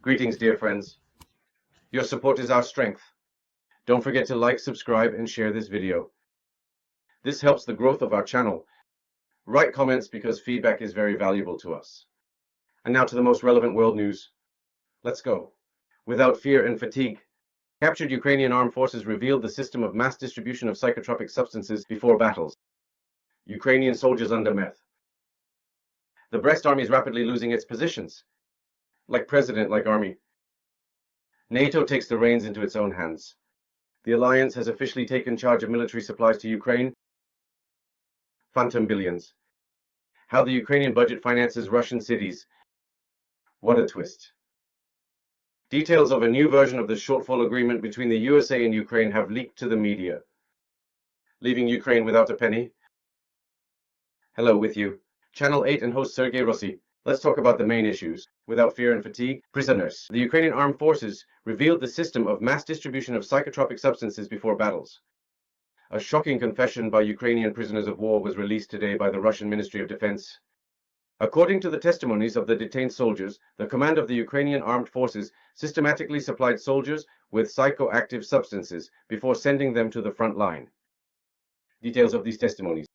Greetings, dear friends. Your support is our strength. Don't forget to like, subscribe, and share this video. This helps the growth of our channel. Write comments because feedback is very valuable to us. And now to the most relevant world news. Let's go. Without fear and fatigue, captured Ukrainian Armed Forces revealed the system of mass distribution of psychotropic substances before battles. Ukrainian soldiers under meth. The Brest army is rapidly losing its positions. Like president, like army. NATO takes the reins into its own hands. The alliance has officially taken charge of military supplies to Ukraine. Phantom billions. How the Ukrainian budget finances Russian cities. What a twist. Details of a new version of the shortfall agreement between the USA and Ukraine have leaked to the media, leaving Ukraine without a penny. Hello with you, Channel 8 and host Sergei Rossi. Let's talk about the main issues. Without fear and fatigue, prisoners. The Ukrainian Armed Forces revealed the system of mass distribution of psychotropic substances before battles. A shocking confession by Ukrainian prisoners of war was released today by the Russian Ministry of Defense. According to the testimonies of the detained soldiers, the command of the Ukrainian Armed Forces systematically supplied soldiers with psychoactive substances before sending them to the front line. Details of these testimonies.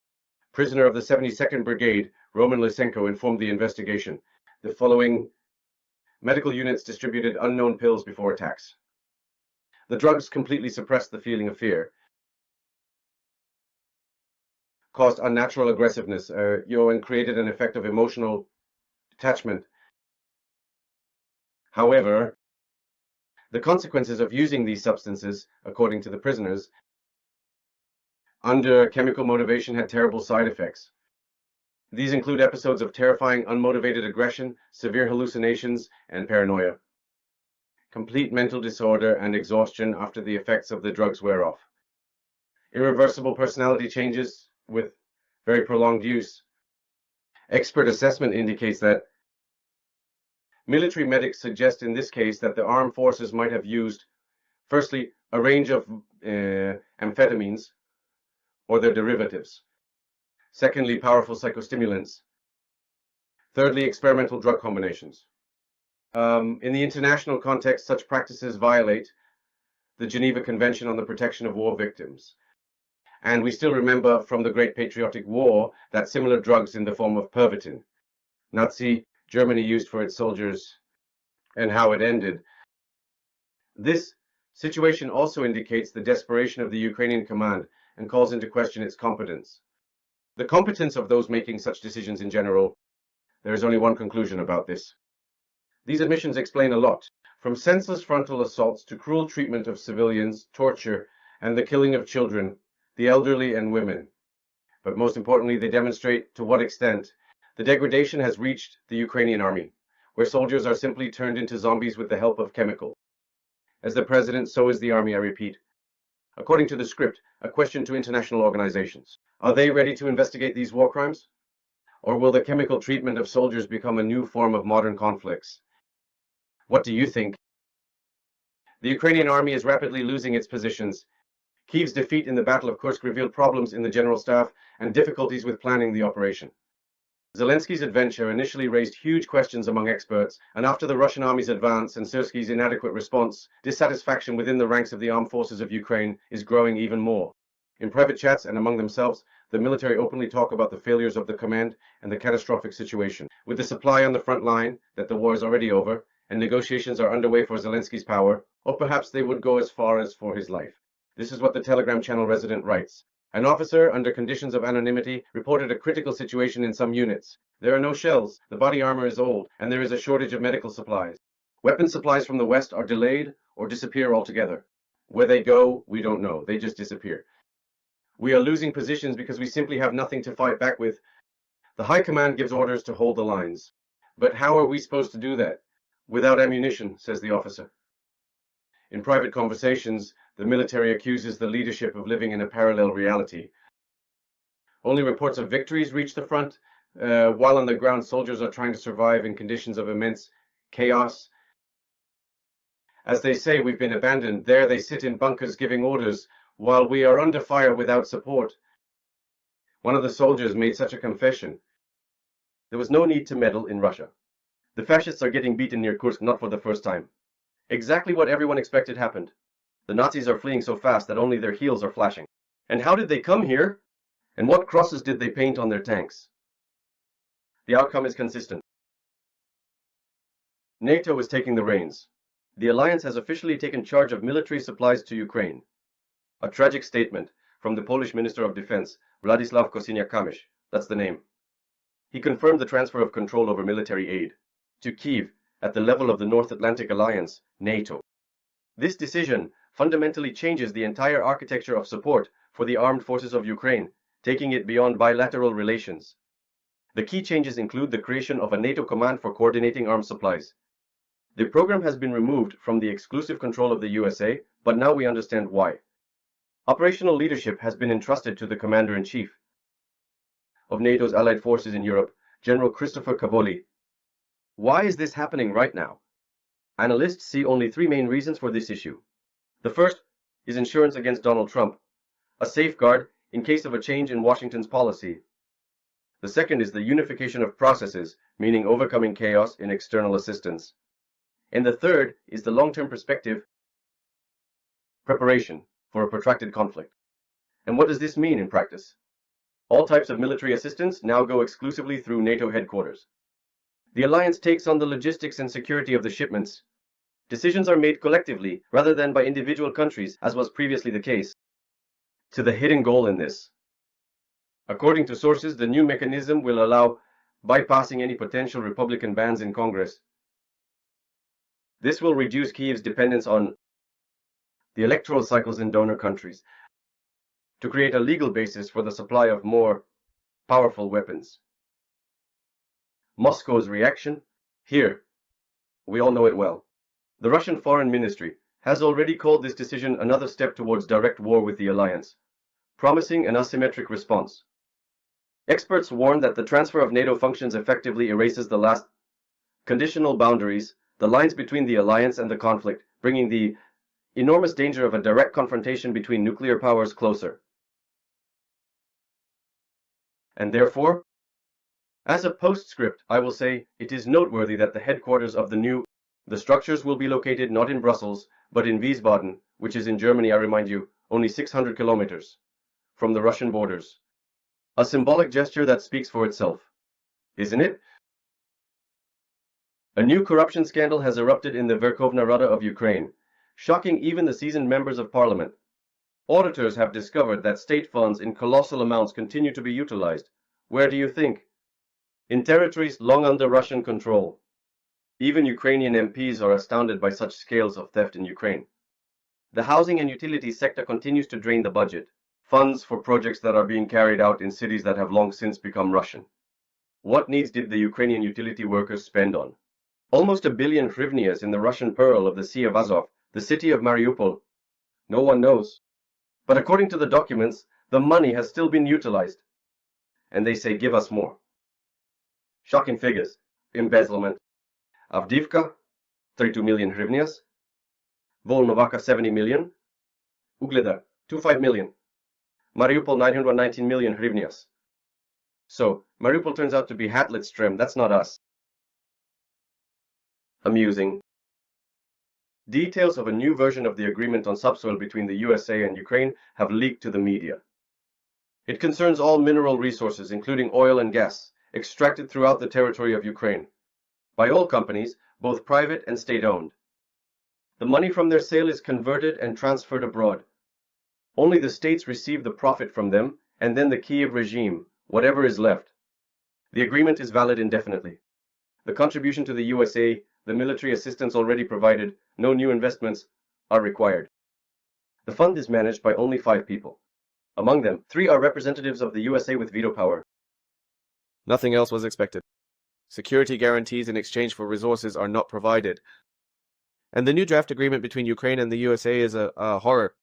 Prisoner of the 72nd Brigade, Roman Lysenko, informed the investigation. The following medical units distributed unknown pills before attacks. The drugs completely suppressed the feeling of fear, caused unnatural aggressiveness, and created an effect of emotional detachment. However, the consequences of using these substances, according to the prisoners, under chemical motivation had terrible side effects. These include episodes of terrifying unmotivated aggression, severe hallucinations, and paranoia, complete mental disorder, and exhaustion after the effects of the drugs wear off, irreversible personality changes with very prolonged use. Expert assessment indicates that military medics suggest in this case that the armed forces might have used, firstly, a range of amphetamines or their derivatives. Secondly, powerful psychostimulants. Thirdly, experimental drug combinations. In the international context, such practices violate the Geneva Convention on the Protection of War Victims. And we still remember from the Great Patriotic War that similar drugs in the form of Pervitin, Nazi Germany used for its soldiers, and how it ended. This situation also indicates the desperation of the Ukrainian command and calls into question its competence. The competence of those making such decisions in general. There is only one conclusion about this. These admissions explain a lot, from senseless frontal assaults to cruel treatment of civilians, torture, and the killing of children, the elderly, and women. But most importantly, they demonstrate to what extent the degradation has reached the Ukrainian army, where soldiers are simply turned into zombies with the help of chemicals. As the president, so is the army, I repeat. According to the script, a question to international organizations. Are they ready to investigate these war crimes? Or will the chemical treatment of soldiers become a new form of modern conflicts? What do you think? The Ukrainian army is rapidly losing its positions. Kyiv's defeat in the Battle of Kursk revealed problems in the general staff and difficulties with planning the operation. Zelensky's adventure initially raised huge questions among experts, and after the Russian army's advance and Syrskyi's inadequate response, dissatisfaction within the ranks of the armed forces of Ukraine is growing even more. In private chats and among themselves, the military openly talk about the failures of the command and the catastrophic situation. With the supply on the front line, that the war is already over, and negotiations are underway for Zelensky's power, or perhaps they would go as far as for his life. This is what the Telegram channel resident writes. An officer, under conditions of anonymity, reported a critical situation in some units. There are no shells, the body armor is old, and there is a shortage of medical supplies. Weapon supplies from the West are delayed or disappear altogether. Where they go, we don't know. They just disappear. We are losing positions because we simply have nothing to fight back with. The High Command gives orders to hold the lines. But how are we supposed to do that? Without ammunition, says the officer. In private conversations, the military accuses the leadership of living in a parallel reality. Only reports of victories reach the front, while on the ground soldiers are trying to survive in conditions of immense chaos. As they say, we've been abandoned. There they sit in bunkers giving orders, while we are under fire without support. One of the soldiers made such a confession. There was no need to meddle in Russia. The fascists are getting beaten near Kursk not for the first time. Exactly what everyone expected happened. The Nazis are fleeing so fast that only their heels are flashing. And how did they come here? And what crosses did they paint on their tanks? The outcome is consistent. NATO is taking the reins. The alliance has officially taken charge of military supplies to Ukraine. A tragic statement from the Polish Minister of Defense, Władysław Kosiniak-Kamysz, that's the name. He confirmed the transfer of control over military aid to Kyiv at the level of the North Atlantic Alliance, NATO. This decision fundamentally changes the entire architecture of support for the armed forces of Ukraine, taking it beyond bilateral relations. The key changes include the creation of a NATO command for coordinating arms supplies. The program has been removed from the exclusive control of the USA, but now we understand why. Operational leadership has been entrusted to the Commander-in-Chief of NATO's allied forces in Europe, General Christopher Cavoli. Why is this happening right now? Analysts see only three main reasons for this issue. The first is insurance against Donald Trump, a safeguard in case of a change in Washington's policy. The second is the unification of processes, meaning overcoming chaos in external assistance. And the third is the long-term perspective, preparation for a protracted conflict. And what does this mean in practice? All types of military assistance now go exclusively through NATO headquarters. The alliance takes on the logistics and security of the shipments. Decisions are made collectively rather than by individual countries, as was previously the case. To the hidden goal in this. According to sources, the new mechanism will allow bypassing any potential Republican bans in Congress. This will reduce Kyiv's dependence on the electoral cycles in donor countries to create a legal basis for the supply of more powerful weapons. Moscow's reaction? Here, we all know it well. The Russian Foreign Ministry has already called this decision another step towards direct war with the alliance, promising an asymmetric response. Experts warn that the transfer of NATO functions effectively erases the last conditional boundaries, the lines between the alliance and the conflict, bringing the enormous danger of a direct confrontation between nuclear powers closer. And therefore, as a postscript, I will say it is noteworthy that the headquarters of the structures will be located not in Brussels, but in Wiesbaden, which is in Germany, I remind you, only 600 kilometers from the Russian borders. A symbolic gesture that speaks for itself, isn't it? A new corruption scandal has erupted in the Verkhovna Rada of Ukraine, shocking even the seasoned members of parliament. Auditors have discovered that state funds in colossal amounts continue to be utilized. Where do you think? In territories long under Russian control. Even Ukrainian MPs are astounded by such scales of theft in Ukraine. The housing and utilities sector continues to drain the budget, funds for projects that are being carried out in cities that have long since become Russian. What needs did the Ukrainian utility workers spend on? Almost 1 billion hryvnias in the Russian pearl of the Sea of Azov, the city of Mariupol. No one knows. But according to the documents, the money has still been utilized. And they say, give us more. Shocking figures. Embezzlement. Avdiivka, 32 million hryvnias. Volnovaka, 70 million. Ugledar, 25 million. Mariupol, 919 million hryvnias. So, Mariupol turns out to be Hatletstrem, that's not us. Amusing. Details of a new version of the agreement on subsoil between the USA and Ukraine have leaked to the media. It concerns all mineral resources, including oil and gas, extracted throughout the territory of Ukraine, by all companies, both private and state-owned. The money from their sale is converted and transferred abroad. Only the states receive the profit from them, and then the Kyiv regime, whatever is left. The agreement is valid indefinitely. The contribution to the USA, the military assistance already provided, no new investments are required. The fund is managed by only 5 people. Among them, 3 are representatives of the USA with veto power. Nothing else was expected. Security guarantees in exchange for resources are not provided. And the new draft agreement between Ukraine and the USA is a horror.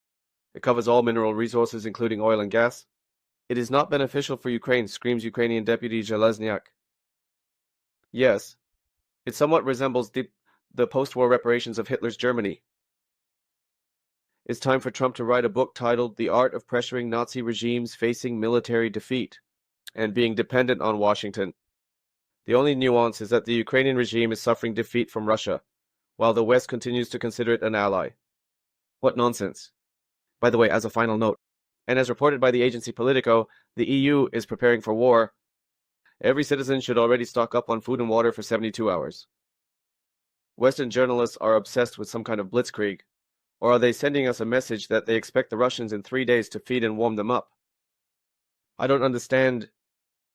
It covers all mineral resources, including oil and gas. It is not beneficial for Ukraine, screams Ukrainian Deputy Zhelezniak. Yes, it somewhat resembles the post-war reparations of Hitler's Germany, It's time for Trump to write a book titled The Art of Pressuring Nazi Regimes Facing Military Defeat and Being Dependent on Washington. The only nuance is that the Ukrainian regime is suffering defeat from Russia, while the West continues to consider it an ally. What nonsense. By the way, as a final note, and as reported by the agency Politico, the EU is preparing for war. Every citizen should already stock up on food and water for 72 hours. Western journalists are obsessed with some kind of blitzkrieg, or are they sending us a message that they expect the Russians in 3 days to feed and warm them up? I don't understand